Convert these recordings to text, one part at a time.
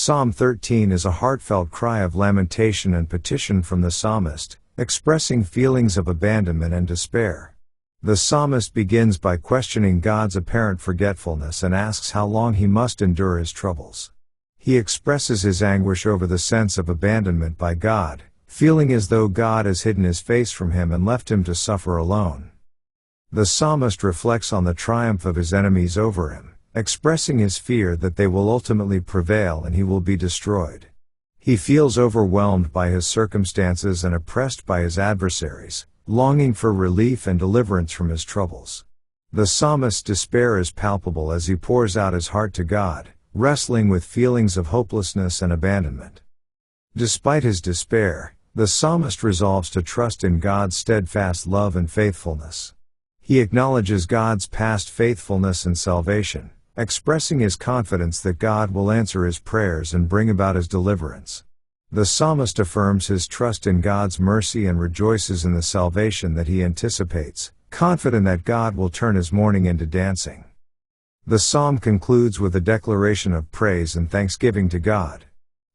Psalm 13 is a heartfelt cry of lamentation and petition from the psalmist, expressing feelings of abandonment and despair. The psalmist begins by questioning God's apparent forgetfulness and asks how long he must endure his troubles. He expresses his anguish over the sense of abandonment by God, feeling as though God has hidden his face from him and left him to suffer alone. The psalmist reflects on the triumph of his enemies over him, expressing his fear that they will ultimately prevail and he will be destroyed. He feels overwhelmed by his circumstances and oppressed by his adversaries, longing for relief and deliverance from his troubles. The psalmist's despair is palpable as he pours out his heart to God, wrestling with feelings of hopelessness and abandonment. Despite his despair, the psalmist resolves to trust in God's steadfast love and faithfulness. He acknowledges God's past faithfulness and salvation, expressing his confidence that God will answer his prayers and bring about his deliverance. The psalmist affirms his trust in God's mercy and rejoices in the salvation that he anticipates, confident that God will turn his mourning into dancing. The psalm concludes with a declaration of praise and thanksgiving to God.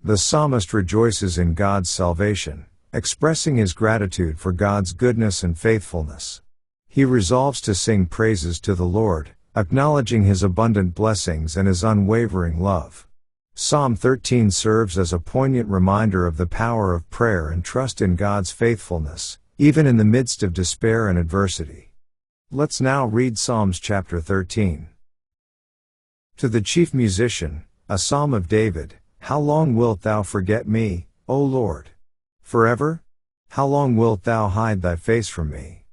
The psalmist rejoices in God's salvation, expressing his gratitude for God's goodness and faithfulness. He resolves to sing praises to the Lord, acknowledging his abundant blessings and his unwavering love. Psalm 13 serves as a poignant reminder of the power of prayer and trust in God's faithfulness, even in the midst of despair and adversity. Let's now read Psalms chapter 13. To the chief musician, a psalm of David, How long wilt thou forget me, O Lord? Forever? How long wilt thou hide thy face from me?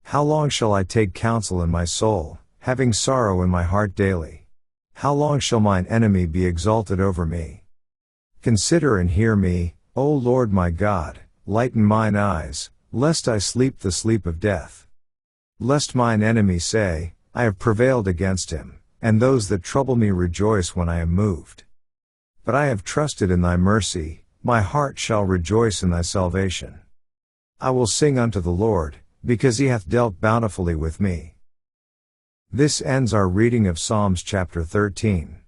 How long shall I take counsel in my soul, having sorrow in my heart daily? How long shall mine enemy be exalted over me? Consider and hear me, O Lord my God, lighten mine eyes, lest I sleep the sleep of death. Lest mine enemy say, I have prevailed against him, and those that trouble me rejoice when I am moved. But I have trusted in thy mercy, my heart shall rejoice in thy salvation. I will sing unto the Lord, because he hath dealt bountifully with me. This ends our reading of Psalms chapter 13.